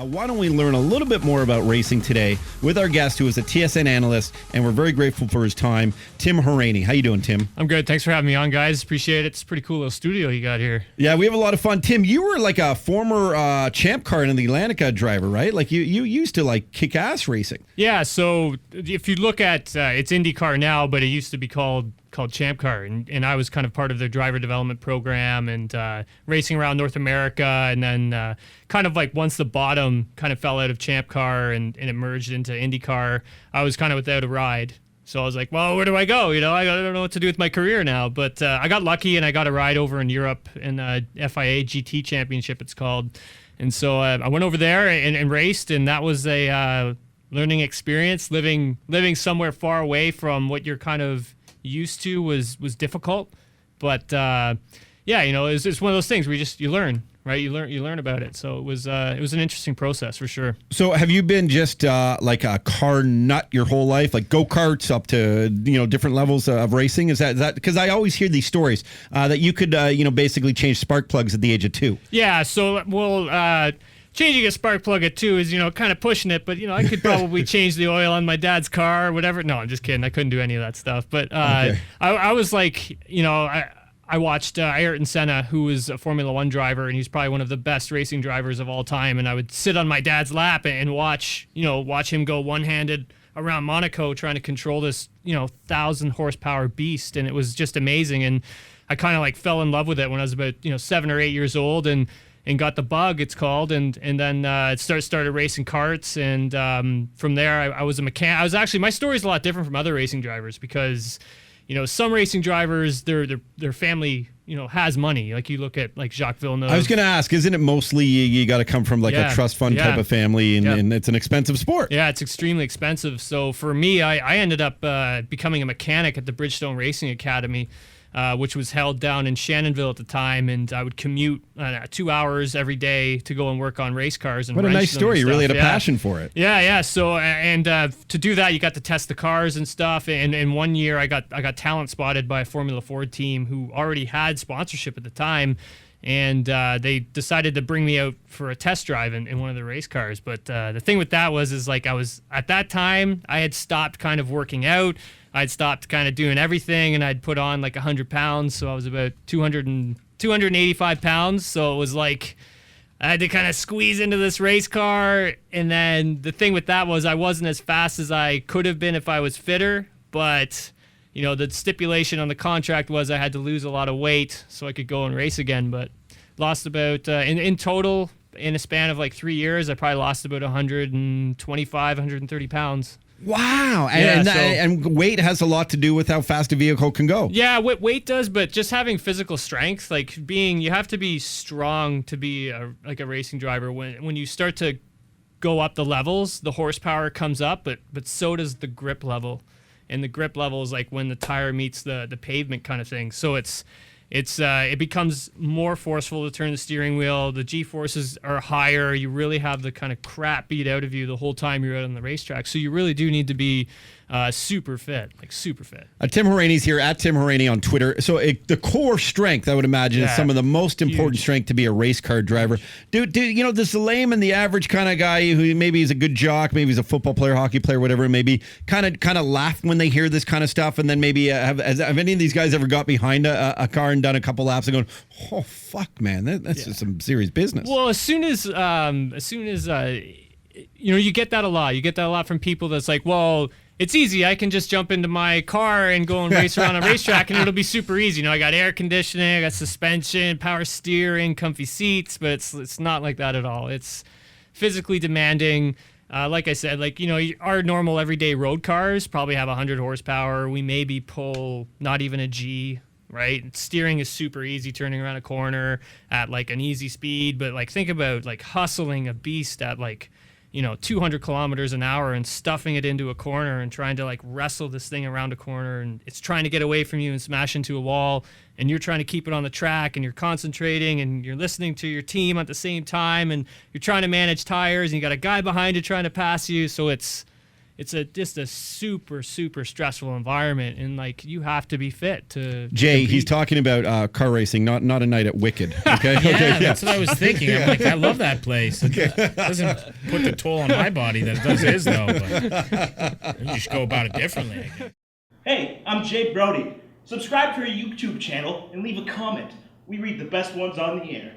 Why don't we learn a little bit more about racing today with our guest, who is a TSN analyst, and we're very grateful for his time, Tim Hauraney. How you doing, Tim? I'm good. Thanks for having me on, guys. Appreciate it. It's a pretty cool little studio you got here. Yeah, we have a lot of fun. Tim, you were like a former champ car in the Atlantica driver, right? Like you used to like kick ass racing. Yeah. So if you look at it's IndyCar now, but it used to be called Champ Car, and I was kind of part of their driver development program and racing around North America, and then kind of like once the bottom kind of fell out of Champ Car and it merged into IndyCar, I was kind of without a ride. So I was like, well, where do I go? You know, I don't know what to do with my career now. But I got lucky and I got a ride over in Europe in the FIA GT Championship, it's called. And so I went over there and raced, and that was a learning experience. Living somewhere far away from what you're kind of used to was difficult, but yeah, you know, it's one of those things where you learn, right? You learn about it. So it was an interesting process for sure. So have you been just like a car nut your whole life, like go-karts up to, you know, different levels of racing? Is that because I always hear these stories that you could you know, basically change spark plugs at the age of 2. Yeah. So changing a spark plug at 2 is, you know, kind of pushing it, but, you know, I could probably change the oil on my dad's car or whatever. No, I'm just kidding. I couldn't do any of that stuff. But okay. I was like, you know, I watched Ayrton Senna, who was a Formula One driver, and he's probably one of the best racing drivers of all time. And I would sit on my dad's lap and watch him go one-handed around Monaco trying to control this, you know, 1,000 horsepower beast. And it was just amazing. And I kind of like fell in love with it when I was about, you know, 7 or 8 years old, and got the bug, it's called, and then started racing karts, and from there I was a mechanic. I was actually, my story is a lot different from other racing drivers because, you know, some racing drivers, their family, you know, has money. Like you look at like Jacques Villeneuve. I was going to ask, isn't it mostly you got to come from like a trust fund type of family, and it's an expensive sport? Yeah, it's extremely expensive. So for me, I ended up becoming a mechanic at the Bridgestone Racing Academy, which was held down in Shannonville at the time, and I would commute 2 hours every day to go and work on race cars. And what a nice story! You really had a passion for it. Yeah. So to do that, you got to test the cars and stuff. And 1 year, I got talent spotted by a Formula Ford team who already had sponsorship at the time, and they decided to bring me out for a test drive in one of the race cars. But the thing with that was like I was at that time I had stopped kind of working out. I'd stopped kind of doing everything, and I'd put on like 100 pounds. So I was about 285 pounds. So it was like I had to kind of squeeze into this race car. And then the thing with that was I wasn't as fast as I could have been if I was fitter. But, you know, the stipulation on the contract was I had to lose a lot of weight so I could go and race again. But lost about, in total, in a span of like 3 years, I probably lost about 125, 130 pounds. Wow. And weight has a lot to do with how fast a vehicle can go. Yeah, weight does, but just having physical strength, like you have to be strong to be like a racing driver. When you start to go up the levels, the horsepower comes up, but so does the grip level. And the grip level is like when the tire meets the pavement kind of thing. So it becomes more forceful to turn the steering wheel. The G-forces are higher. You really have the kind of crap beat out of you the whole time you're out on the racetrack. So you really do need to be super fit, like super fit. Tim Hauraney's here, at Tim Hauraney on Twitter. So the core strength, I would imagine, is some of the most important strength to be a race car driver. Do you know, does the lame and the average kind of guy who maybe is a good jock, maybe he's a football player, hockey player, whatever, maybe kind of laugh when they hear this kind of stuff, and then maybe have any of these guys ever got behind a car and done a couple laps and going, oh fuck, man, that's just some serious business? Well, as soon as you know, you get that a lot. You get that a lot from people that's like, well, it's easy. I can just jump into my car and go and race around a racetrack, and it'll be super easy. You know, I got air conditioning, I got suspension, power steering, comfy seats, but it's not like that at all. It's physically demanding. Like I said, like, you know, our normal everyday road cars probably have 100 horsepower. We maybe pull not even a G, right? Steering is super easy, turning around a corner at like an easy speed, but like think about like hustling a beast at like, you know, 200 kilometers an hour and stuffing it into a corner and trying to like wrestle this thing around a corner, and it's trying to get away from you and smash into a wall, and you're trying to keep it on the track, and you're concentrating, and you're listening to your team at the same time, and you're trying to manage tires, and you got a guy behind you trying to pass you. So it's it's just a super, super stressful environment, and like you have to be fit to. Jay, compete. he's talking about car racing, not a night at Wicked. Okay, Yeah, that's what I was thinking. I'm like, I love that place. It doesn't put the toll on my body that it does his, though. But you just go about it differently, I guess. Hey, I'm Jay Brody. Subscribe to our YouTube channel and leave a comment. We read the best ones on the air.